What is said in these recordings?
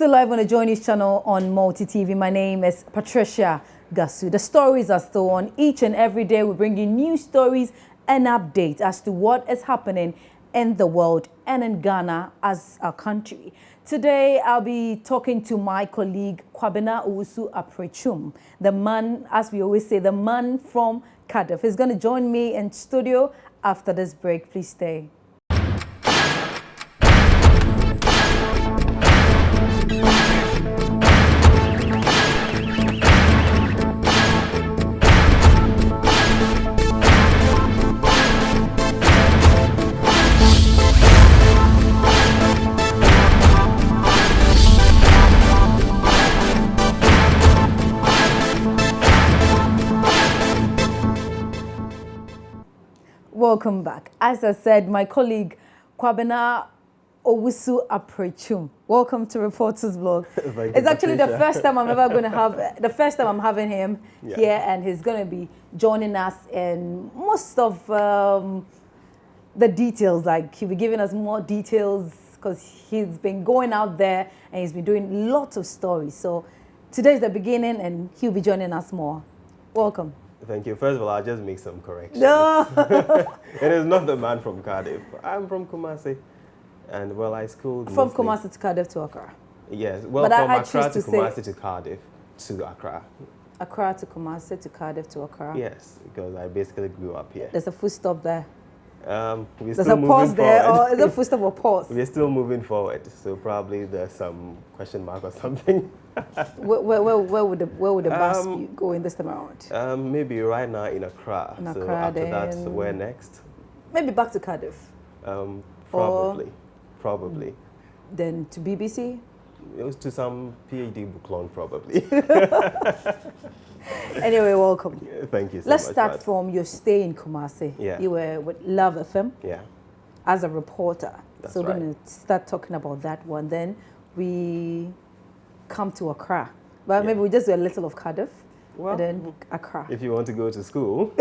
still live on the Joy News channel on Multi TV. My name is Patricia Gasu. The stories are still on. Each and every day we bring you new stories and updates as to what is happening in the world and in Ghana as a country. Today I'll be talking to my colleague Kwabena Owusu-Aprechum, the man, as we always say, the man from Cardiff. He's going to join me in studio after this break. Please stay. Welcome back. As I said, my colleague Kwabena Owusu-Aprechum. Welcome to Reporters Vlog. It's actually the first time I'm ever going to have, the first time I'm having him here, and he's going to be joining us in most of the details. Like, he'll be giving us more details because he's been going out there and he's been doing lots of stories. So today's the beginning and he'll be joining us more. Welcome. Thank you. First of all, I'll just make some corrections. No. It is not the man from Cardiff. I'm from Kumasi. And, well, I schooled From mostly. Kumasi to Cardiff to Accra? Yes. Well, but from I Accra to say Kumasi to Cardiff to Accra. Accra to Kumasi to Cardiff to Accra? Yes, because I basically grew up here. There's a full stop there. We're There's still a pause moving there, forward. or is it a full stop or pause? We're still moving forward, so probably there's some question mark or something. Where would the bus be going this time around? Maybe right now in Accra. In so Accra, after that, then where next? Maybe back to Cardiff. Probably. Then to BBC? It was to some PhD book long, probably. Anyway, welcome. Thank you so Let's much. start from your stay in Kumasi. Yeah. You were with Love FM as a reporter. That's so we're right. going to start talking about that one. Then we come to Accra. Well, maybe we just do a little of Cardiff, and then Accra. If you want to go to school.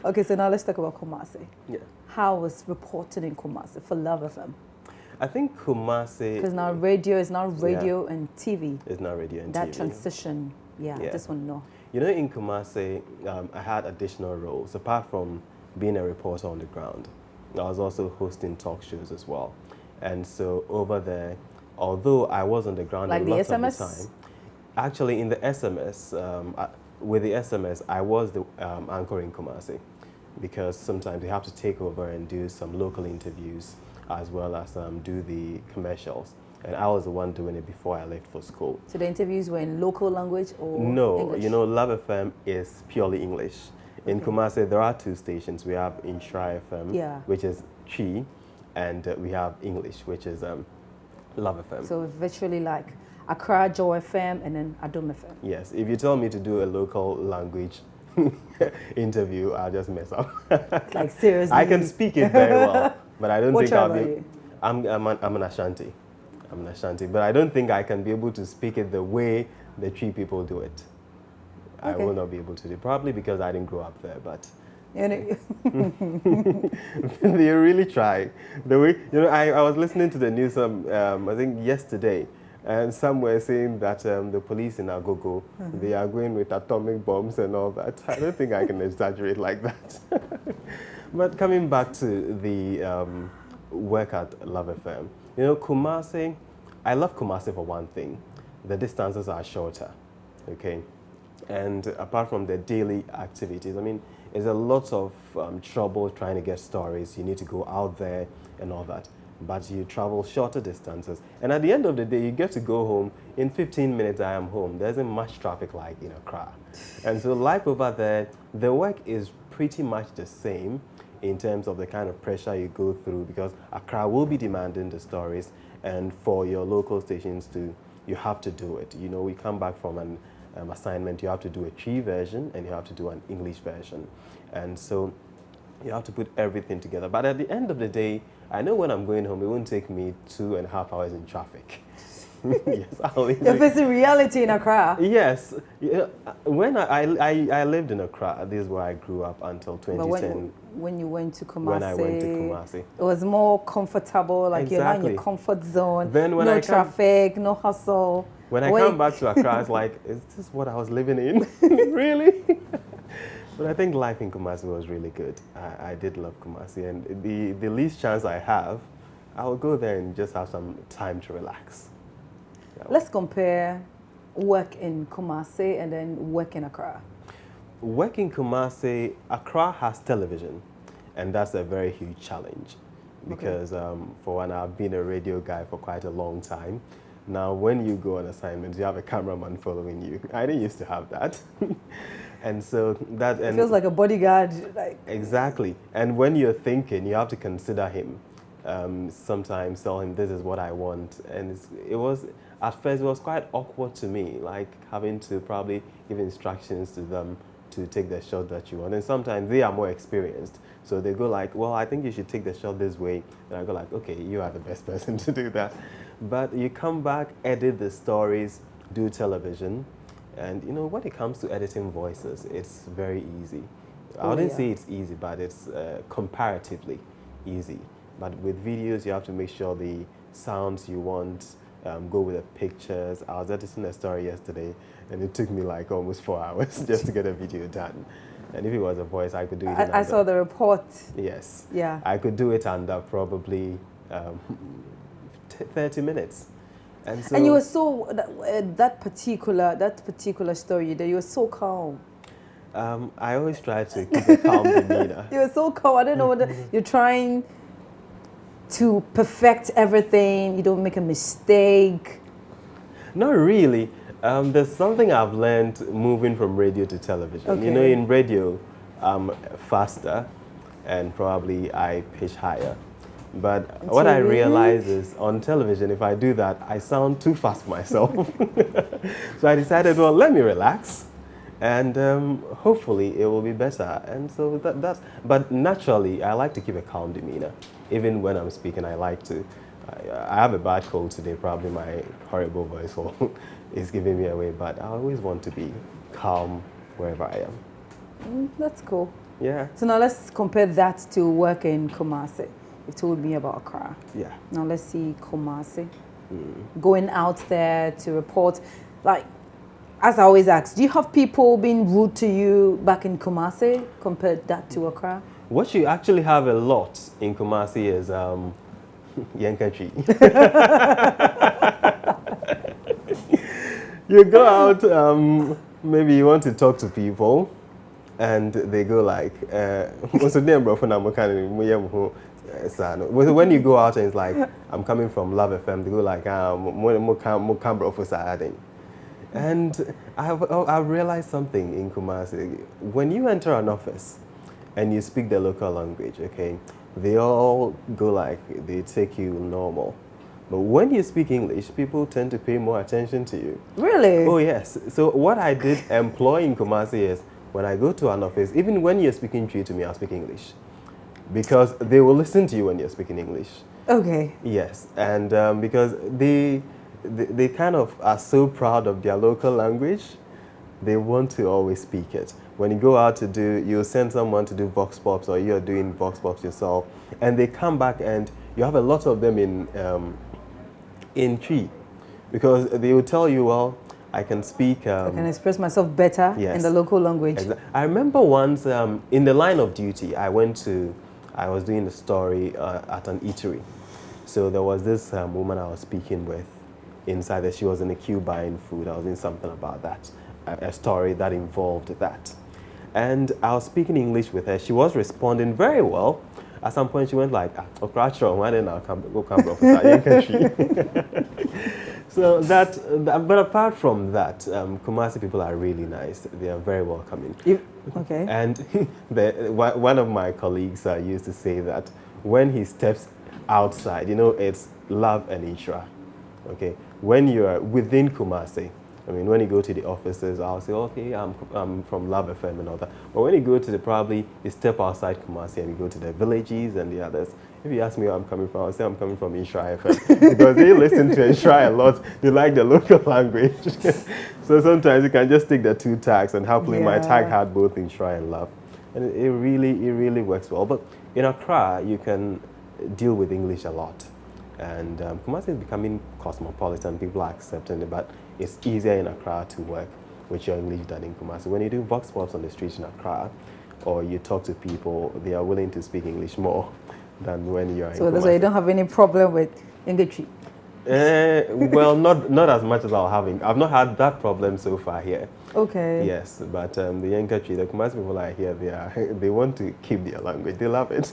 Okay, so now let's talk about Kumasi. Yeah. How was reporting in Kumasi for Love FM? I think Kumasi... Because now radio is now radio and TV. It's not radio and TV. That transition, I just want to know. You know, in Kumasi, I had additional roles. Apart from being a reporter on the ground, I was also hosting talk shows as well. And so over there, although I was on the ground like a the lot SMS? of the time, actually in the SMS, with the SMS, I was the anchor in Kumasi, because sometimes we have to take over and do some local interviews as well as do the commercials. And I was the one doing it before I left for school. So the interviews were in local language or No, English? you know, Love FM is purely English. In Kumasi, there are two stations. We have Inshra FM, which is Chi, and we have English, which is Love FM. So virtually like Accra, Joy FM, and then Adom FM. Yes, if you tell me to do a local language interview, I'll just mess up. Like seriously? I can speak it very well, but I don't think I'll be... You? I'm an Ashanti. I'm an Ashanti, but I don't think I can be able to speak it the way the Tree people do it. I will not be able to do it, probably because I didn't grow up there, but... They really try. The way, you know, I was listening to the news, I think yesterday, and some were saying that the police in Agogo, they are going with atomic bombs and all that. I don't think I can exaggerate like that. But coming back to the work at Love FM, you know, Kumasi, I love Kumasi for one thing. The distances are shorter, okay? And apart from the daily activities, I mean, there's a lot of trouble trying to get stories. You need to go out there and all that. But you travel shorter distances. And at the end of the day, you get to go home. In 15 minutes, I am home. There isn't much traffic like in Accra. And so life over there, the work is pretty much the same in terms of the kind of pressure you go through, because Accra will be demanding the stories. And for your local stations you have to do it. You know, we come back from an assignment, you have to do a Tree version and you have to do an English version. And so you have to put everything together. But at the end of the day, I know when I'm going home, it won't take me 2.5 hours in traffic. Yes, I'll leave. You're facing reality in Accra. Yes. Yeah, when I lived in Accra, this is where I grew up until 2010. But when you went to Kumasi, when I went to Kumasi, it was more comfortable, like you're not in your comfort zone, then when no traffic, no hustle. When I come back to Accra, it's like, is this what I was living in? Really? But I think life in Kumasi was really good. I did love Kumasi, and the least chance I have, I'll go there and just have some time to relax. Let's compare work in Kumasi and then work in Accra. Work in Kumasi, Accra has television, and that's a very huge challenge because for one, I've been a radio guy for quite a long time. Now, when you go on assignments, you have a cameraman following you. I didn't used to have that. And so that... It feels like a bodyguard. Exactly. And when you're thinking, you have to consider him. Sometimes tell him, this is what I want. And it was, at first, it was quite awkward to me, like having to probably give instructions to them to take the shot that you want. And sometimes they are more experienced. So they go like, well, I think you should take the shot this way. And I go like, okay, you are the best person to do that. But you come back, edit the stories, do television. And, you know, when it comes to editing voices, it's very easy. I wouldn't say it's easy, but it's comparatively easy. But with videos, you have to make sure the sounds you want go with the pictures. I was editing a story yesterday, and it took me like almost 4 hours just to get a video done. And if it was a voice, I could do it I saw the report. Yes. Yeah. I could do it under probably 30 minutes. And you were so, that particular story, that you were so calm. I always try to keep a calm demeanor. You were so calm. I don't know whether you're trying to perfect everything, you don't make a mistake. Not really. There's something I've learned moving from radio to television. Okay. You know, in radio, I'm faster and probably I pitch higher. But what I realize is on television, if I do that, I sound too fast for myself. So I decided, well, let me relax. And hopefully it will be better. And so that's, but naturally, I like to keep a calm demeanor. Even when I'm speaking, I like to. I have a bad cold today, probably my horrible voice is giving me away, but I always want to be calm wherever I am. That's cool. Yeah. So now let's compare that to work in Kumasi. You told me about Accra. Yeah. Now let's see Kumasi. Going out there to report, like, as I always ask, do you have people being rude to you back in Kumasi compared that to Accra? What you actually have a lot in Kumasi is Yankatri. You go out, maybe you want to talk to people, and they go like, when you go out and it's like, I'm coming from Love FM, they go like, and I've realized something in Kumasi. When you enter an office and you speak the local language, okay, they all go like, they take you normal. But when you speak English, people tend to pay more attention to you. Really? Oh, yes. So what I did employ in Kumasi is, when I go to an office, even when you're speaking to me, I'll speak English. Because they will listen to you when you're speaking English. Okay. Yes, and because they kind of are so proud of their local language, they want to always speak it. When you go out to do, you send someone to do vox pops, or you're doing vox pops yourself, and they come back and you have a lot of them in Twi, because they will tell you, well, I can speak... I can express myself better in the local language. Exactly. I remember once in the line of duty, I was doing a story at an eatery. So there was this woman I was speaking with inside there. She was in a queue buying food. I was doing something about that, a story that involved that. And I was speaking English with her. She was responding very well. At some point, she went like, why didn't I go come country? So but apart from that, Kumasi people are really nice. They are very welcoming. Okay. And one of my colleagues used to say that when he steps outside, you know, it's love and Ishra. Okay. When you are within Kumasi, I mean, when you go to the offices, I'll say, okay, I'm from Love FM and all that. But when you go to you step outside Kumasi and you go to the villages and the others, If you ask me where I'm coming from, I'll say I'm coming from Insha FM because they listen to Insha a lot. They like the local language. So sometimes you can just take the two tags, and happily my tag had both Insha and Love. And it really works well. But in Accra, you can deal with English a lot. And Kumasi is becoming cosmopolitan. People are accepting it, but it's easier in Accra to work with your English than in Kumasi. When you do vox pops on the streets in Accra, or you talk to people, they are willing to speak English more than when you're in Kumasi. So that's why you don't have any problem with English? Well, not as much as I've not had that problem so far here. Okay. Yes, but the Yenkachi, the Kumasi people are here, they want to keep their language. They love it.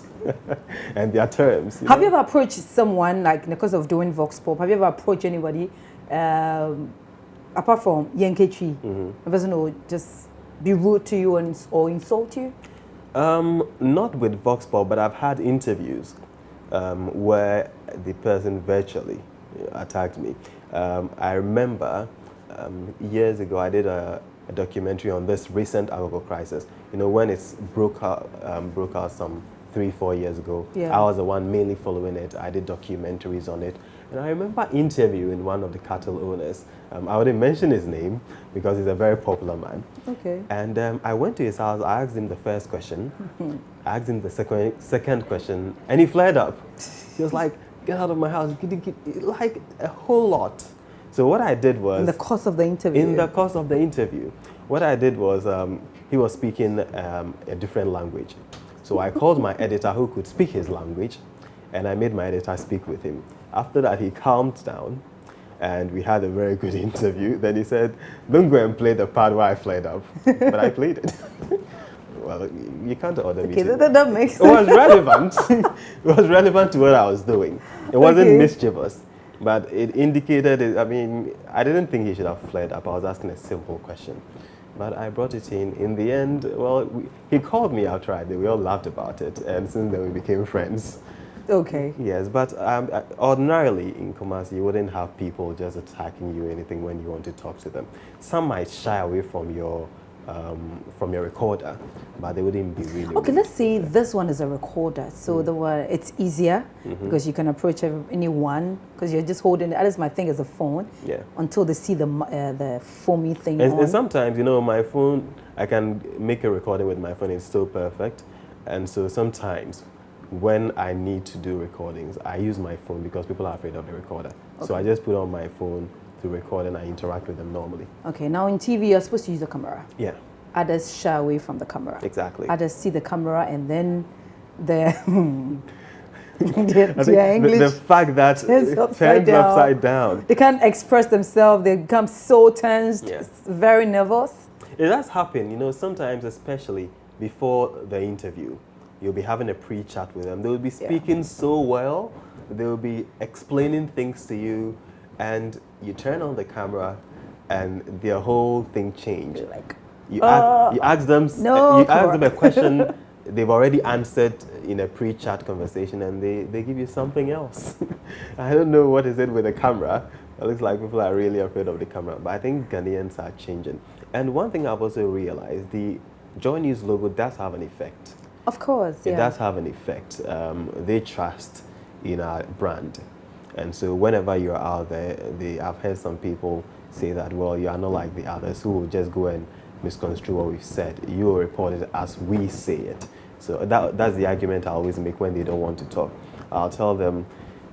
And their terms. Have you ever approached someone, like, because of doing vox pop, have you ever approached anybody, apart from Yenkachi, the person who would just be rude to you or insult you? Not with vox pop, but I've had interviews where the person virtually attacked me. I remember years ago I did a documentary on this recent Agogo crisis. You know, when it's broke out some 3-4 years ago. Yeah. I was the one mainly following it. I did documentaries on it. And I remember interviewing one of the cattle owners. I wouldn't mention his name because he's a very popular man. Okay. And I went to his house. I asked him the first question. I asked him the second question, and he flared up. He was like, "Get out of my house!" Like a whole lot. So what I did was... In the course of the interview? In the course of the interview. What I did was, he was speaking a different language. So I called my editor who could speak his language, and I made my editor speak with him. After that, he calmed down, and we had a very good interview. Then he said, "Don't go and play the part where I flared up." But I played it. Well, you can't order me to. That makes sense. It was relevant. It was relevant to what I was doing. It wasn't mischievous, but it indicated it. I mean, I didn't think he should have flared up. I was asking a simple question. But I brought it in. In the end, well, he called me after I did. We all laughed about it, and since then we became friends. Okay. Yes, but ordinarily in Kumasi, you wouldn't have people just attacking you or anything when you want to talk to them. Some might shy away from your recorder, but they wouldn't be really. Okay, let's say this one is a recorder, so it's easier because you can approach anyone because you're just holding it. That is my thing, is a phone. Yeah. Until they see the foamy thing. And sometimes, you know, my phone, I can make a recording with my phone. It's so perfect, and so sometimes when I need to do recordings, I use my phone because people are afraid of the recorder. Okay. So I just put on my phone to record and I interact with them normally. Okay, now in TV you're supposed to use the camera. Yeah. Others shy away from the camera. Exactly. Others see the camera and then the English. The fact that it turns upside down. They can't express themselves. They become so tensed, very nervous. It does happen, you know, sometimes, especially before the interview. You'll be having a pre-chat with them. They'll be speaking so well. They'll be explaining things to you, and you turn on the camera, and their whole thing changes. Like, you ask them a question they've already answered in a pre-chat conversation, and they give you something else. I don't know what is it with the camera. It looks like people are really afraid of the camera, but I think Ghanaians are changing. And one thing I've also realized, the Joy News logo does have an effect. Of course, It does have an effect. They trust in our brand. And so whenever you're out there, I've heard some people say that, well, you are not like the others who will just go and misconstrue what we've said. You will report it as we say it. So that's the argument I always make when they don't want to talk. I'll tell them,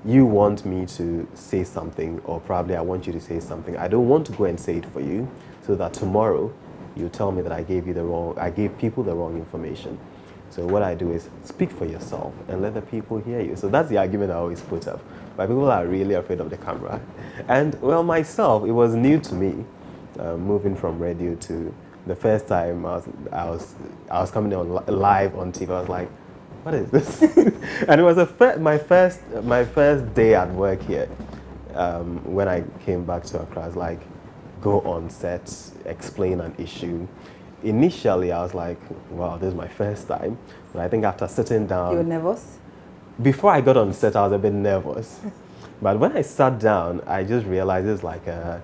you want me to say something, or probably I want you to say something. I don't want to go and say it for you, so that tomorrow you tell me that I gave people the wrong information. So what I do is speak for yourself and let the people hear you. So that's the argument I always put up. But people are really afraid of the camera. And well, myself, it was new to me, moving from radio to the first time I was coming on live on TV. I was like, what is this? And it was my first day at work here. When I came back to Accra, I was like, go on set, explain an issue. Initially, I was like, wow, this is my first time. But I think after sitting down... You were nervous? Before I got on set, I was a bit nervous. But when I sat down, I just realized it's like a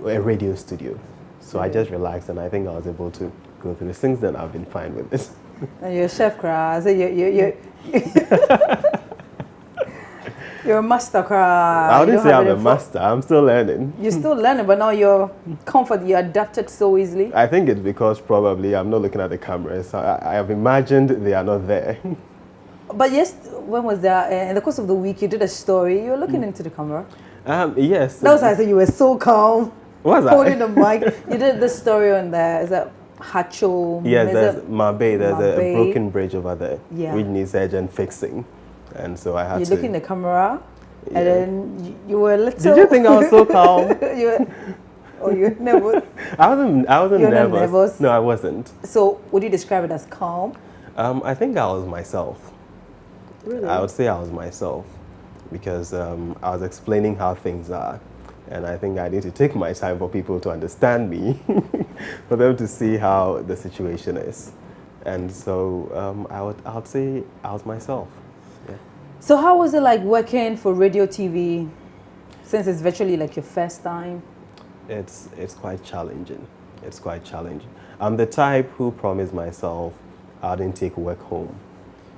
radio studio. So I just relaxed, and I think I was able to go through. Since then, I've been fine with it. And you're a chef, Kra. So You're a master, I wouldn't say I'm a master. I'm still learning. You're still learning, but now you're comfortable. You adapted so easily. I think it's because probably I'm not looking at the cameras. I have imagined they are not there. But yes, when was that? In the course of the week, you did a story. You were looking into the camera. Yes. That was why I said you were so calm. Was I? Holding the mic. You did the story on there. Is that Hacho? Yes, there's Mabey. There's Mabey. a broken bridge over there, Yeah. which needs urgent fixing. And so I had You to... look in the camera, Yeah. and then you were a little... Did you think I was so calm? you were nervous? I wasn't You're nervous. not nervous? No, I wasn't. So, would you describe it as calm? I think I was myself. Really? I would say I was myself because I was explaining how things are. And I think I need to take my time for people to understand me, for them to see how the situation is. And so I would say I was myself. Yeah. So how was it like working for radio TV, since it's virtually like your first time? It's quite challenging. It's quite challenging. I'm the type who promised myself I didn't take work home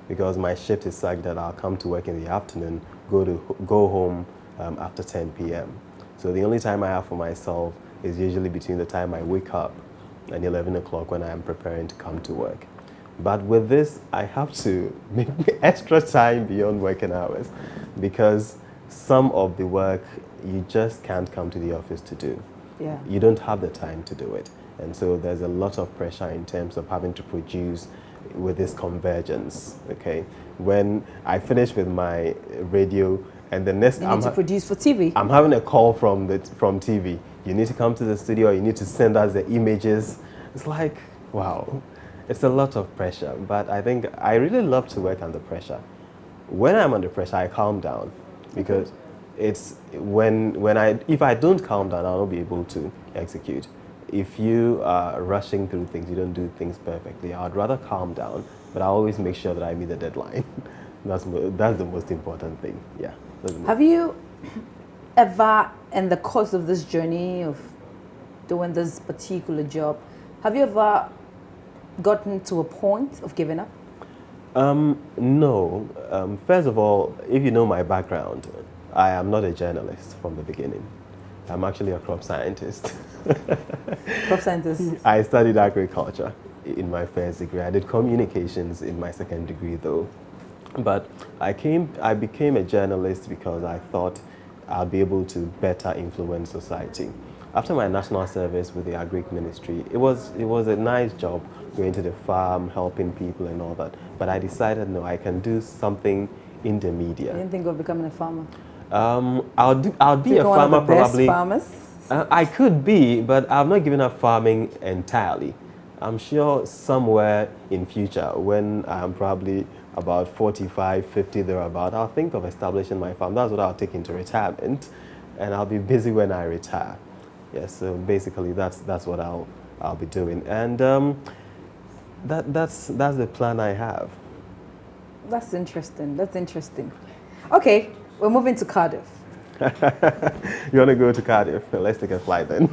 because my shift is such that I'll come to work in the afternoon, go home after 10 p.m. So the only time I have for myself is usually between the time I wake up and 11 o'clock when I am preparing to come to work. But with this, I have to make extra time beyond working hours because some of the work you just can't come to the office to do. Yeah. You don't have the time to do it. And so there's a lot of pressure in terms of having to produce with this convergence, okay? When I finish with my radio and the next... You need to produce for TV. I'm having a call from TV. You need to come to the studio, you need to send us the images. It's like, wow. It's a lot of pressure, but I think I really love to work under pressure. When I'm under pressure, I calm down because it's if I don't calm down, I'll not be able to execute. If you are rushing through things, you don't do things perfectly. I'd rather calm down, but I always make sure that I meet the deadline. That's the most important thing. Yeah. Have you ever, in the course of this journey of doing this particular job, have you ever gotten to a point of giving up? No. First of all, if you know my background, I am not a journalist from the beginning. I'm actually a crop scientist. Crop scientist? I studied agriculture in my first degree. I did communications in my second degree though. But I became a journalist because I thought I'd be able to better influence society. After my national service with the Agric Ministry, it was a nice job going to the farm, helping people and all that. But I decided, no, I can do something in the media. You didn't think of becoming a farmer? I'll be a farmer probably. Best farmers? I could be, but I've not given up farming entirely. I'm sure somewhere in future, when I'm probably about 45, 50 thereabout, I'll think of establishing my farm. That's what I'll take into retirement, and I'll be busy when I retire. Yes, so basically that's what I'll be doing, and that's the plan I have. That's interesting. That's interesting. Okay, we're moving to Cardiff. You want to go to Cardiff? Let's take a flight then.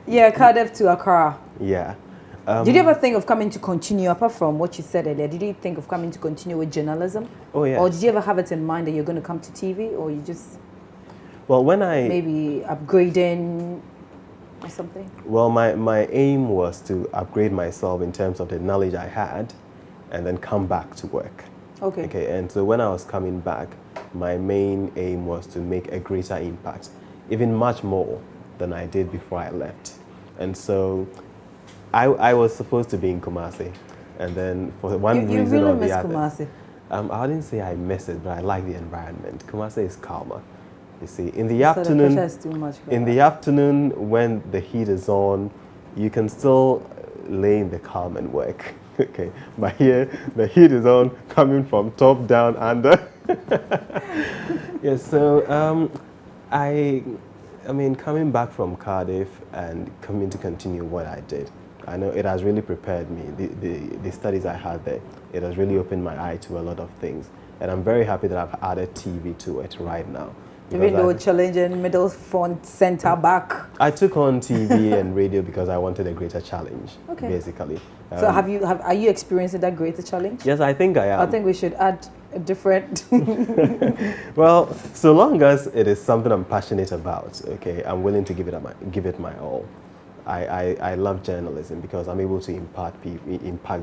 Yeah, Cardiff to Accra. Yeah. Did you ever think of coming to continue, apart from what you said earlier, did you think of coming to continue with journalism? Oh, yeah. Or did you ever have it in mind that you're going to come to TV, or you just... Well, when I... Maybe upgrading or something? Well, my aim was to upgrade myself in terms of the knowledge I had and then come back to work. Okay. Okay, and so when I was coming back, my main aim was to make a greater impact, even much more than I did before I left. And so I was supposed to be in Kumasi, and then for one reason really or miss the other. Kumasi? I didn't say I miss it, but I like the environment. Kumasi is calmer. You see, in the afternoon, the pressure is too much in the afternoon when the heat is on, you can still lay in the calm and work. Okay, but here the heat is on, coming from top down under. Yeah, so I mean, coming back from Cardiff and coming to continue what I did, I know it has really prepared me. The studies I had there, it has really opened my eye to a lot of things. And I'm very happy that I've added TV to it right now, Even though challenging middle, front, center, back. I took on TV and radio because I wanted a greater challenge, basically. So are you experiencing that greater challenge? Yes, I think I am. I think we should add a different... Well, so long as it is something I'm passionate about, okay, I'm willing to give it my all. I love journalism because I'm able to impact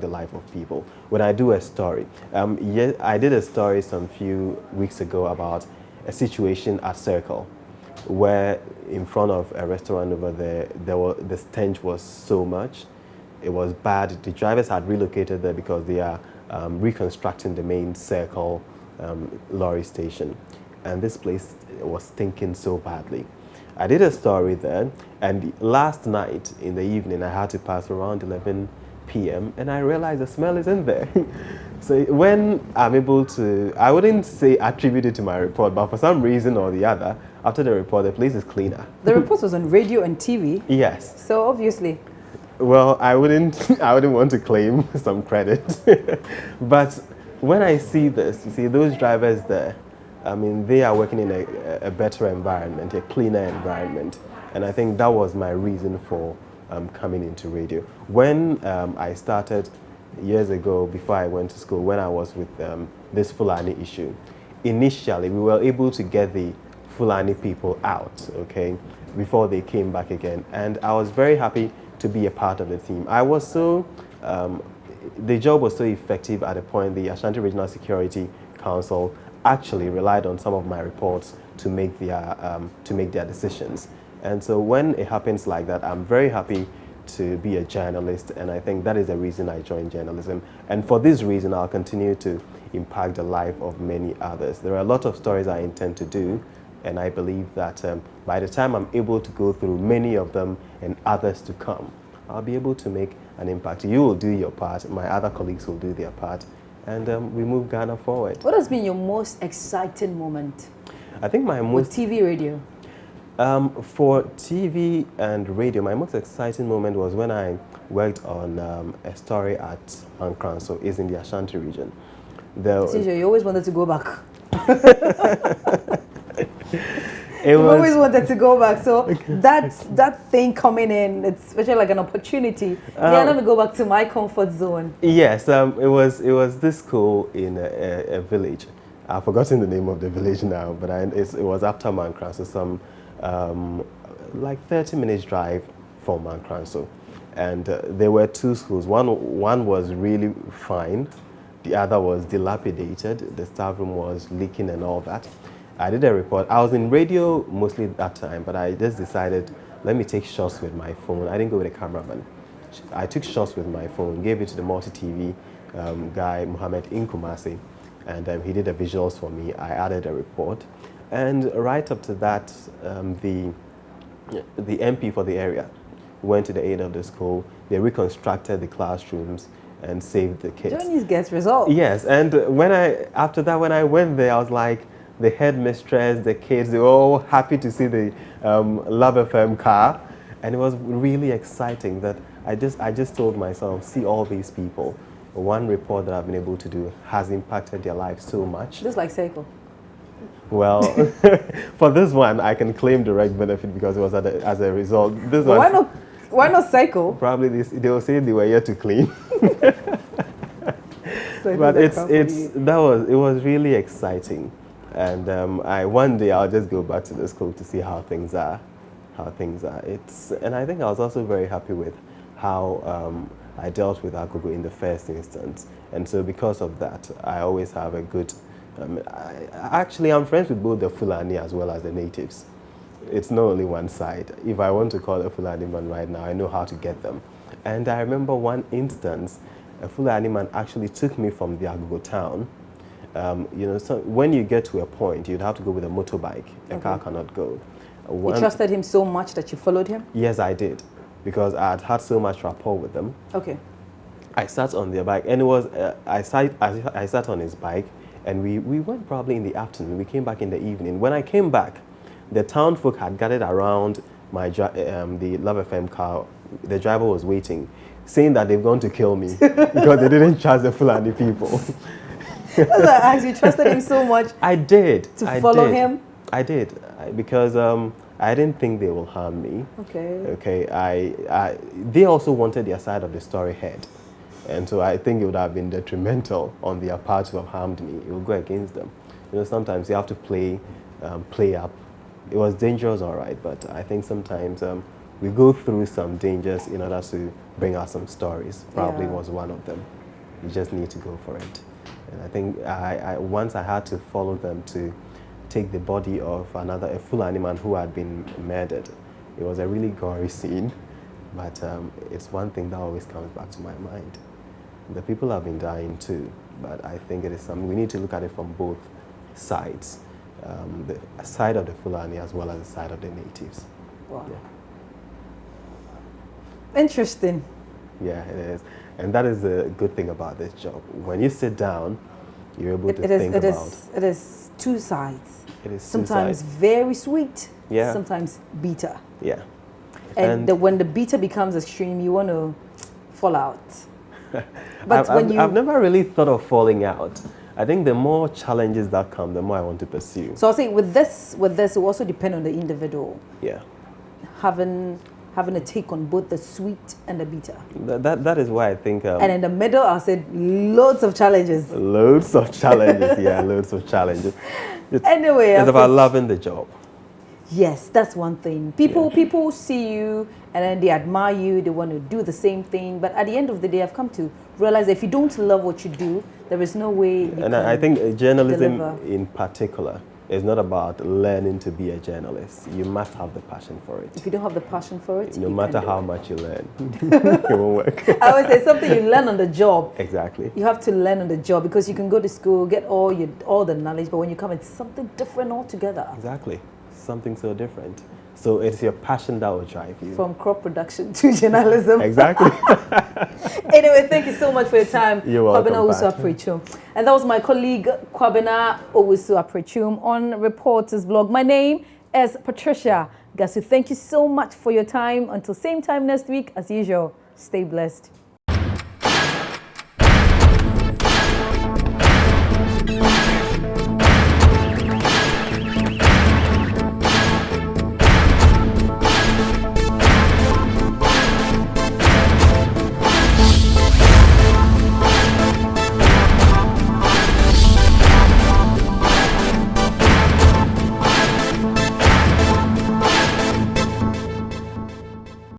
the life of people. When I do a story, I did a story some few weeks ago about a situation at Circle, where in front of a restaurant over there, the stench was so much. It was bad. The drivers had relocated there because they are reconstructing the main Circle lorry station. And this place was stinking so badly. I did a story there, and last night in the evening, I had to pass around 11 p.m. and I realized the smell is in there. So when I'm able to, I wouldn't say attribute it to my report, but for some reason or the other, after the report, the place is cleaner. The report was on radio and TV? Yes. So obviously. Well, I wouldn't want to claim some credit. But when I see this, you see those drivers there, I mean, they are working in a better environment, a cleaner environment. And I think that was my reason for coming into radio. When I started years ago, before I went to school, when I was with this Fulani issue, initially we were able to get the Fulani people out, okay, before they came back again. And I was very happy to be a part of the team. I was so, the job was so effective at a point the Ashanti Regional Security Council actually relied on some of my reports to make their decisions. And so when it happens like that, I'm very happy to be a journalist, and I think that is the reason I joined journalism. And for this reason, I'll continue to impact the life of many others. There are a lot of stories I intend to do, and I believe that by the time I'm able to go through many of them and others to come, I'll be able to make an impact. You will do your part, my other colleagues will do their part, and we move Ghana forward. What has been your most exciting moment? I think my most... With TV, radio? For TV and radio, my most exciting moment was when I worked on a story at Mankran, so it's in the Ashanti region. You always wanted to go back. You always wanted to go back, so that thing coming in, it's especially like an opportunity. Let me go back to my comfort zone. Yes, it was this school in a village. I've forgotten the name of the village now, but it was after Mankran, so some like 30 minutes drive from Mankran. And there were two schools. One was really fine, the other was dilapidated. The staff room was leaking and all that. I did a report. I was in radio mostly at that time, but I just decided, let me take shots with my phone. I didn't go with a cameraman. I took shots with my phone, gave it to the multi-TV guy, Mohammed Inkumasi, and he did the visuals for me. I added a report. And right up to that, the MP for the area went to the aid of the school. They reconstructed the classrooms and saved the kids. Journeys gets results. Yes, and after that, when I went there, I was like, the headmistress, the kids, they were all happy to see the Love FM car. And it was really exciting that I just told myself, see all these people. One report that I've been able to do has impacted their lives so much. Just like Seiko. Well, for this one, I can claim direct benefit because it was as a result. This why not Seiko? Probably they will say they were here to clean. But it was really exciting. And one day I'll just go back to the school to see how things are. And I think I was also very happy with how I dealt with Agogo in the first instance. And so because of that, I always have a good... I'm friends with both the Fulani as well as the natives. It's not only one side. If I want to call a Fulani man right now, I know how to get them. And I remember one instance, a Fulani man actually took me from the Agogo town. So when you get to a point, you'd have to go with a motorbike. A car cannot go. You trusted him so much that you followed him? Yes, I did, because I had so much rapport with them. Okay. I sat on their bike, and it was I sat on his bike, and we went probably in the afternoon. We came back in the evening. When I came back, the town folk had gathered around the Love FM car. The driver was waiting, saying that they've gone to kill me because they didn't charge the Fulani people. As you trusted him so much. I did. To follow him? I did, because I didn't think they will harm me. Okay. Okay, they also wanted their side of the story heard. And so I think it would have been detrimental on their part to have harmed me. It would go against them. You know, sometimes you have to play up. It was dangerous, all right, but I think sometimes we go through some dangers in order to bring out some stories. Probably was one of them. You just need to go for it. And I think once I had to follow them to take the body of a Fulani man who had been murdered. It was a really gory scene, but it's one thing that always comes back to my mind. The people have been dying too, but I think it is something we need to look at it from both sides, the side of the Fulani as well as the side of the natives. Wow. Yeah. Interesting. Yeah, it is. And that is the good thing about this job. When you sit down, you're able to think about... It is two sides. It is sometimes very sweet, yeah. Sometimes bitter. Yeah. And when the bitter becomes extreme, you want to fall out. But I've never really thought of falling out. I think the more challenges that come, the more I want to pursue. So I'll say with this, it will also depend on the individual. Yeah. Having a take on both the sweet and the bitter. That is why I think... and in the middle, I said loads of challenges. Loads of challenges, yeah, loads of challenges. Anyway. It's about loving the job. Yes, that's one thing. People see you and then they admire you, they want to do the same thing. But at the end of the day, I've come to realize that if you don't love what you do, there is no way you can I think journalism deliver. In particular is not about learning to be a journalist. You must have the passion for it. If you don't have the passion for it, no matter how much you learn, it won't work. I would say something you learn on the job. Exactly. You have to learn on the job because you can go to school, get all the knowledge, but when you come, it's something different altogether. Exactly. Something so different. So it's your passion that will drive you. From crop production to journalism. Exactly. Anyway, thank you so much for your time. You're welcome. Kwabena Owusu Aprechum. And that was my colleague Kwabena Owusu Aprechum on Reporters Blog. My name is Patricia Gasu. Thank you so much for your time. Until same time next week, as usual, stay blessed.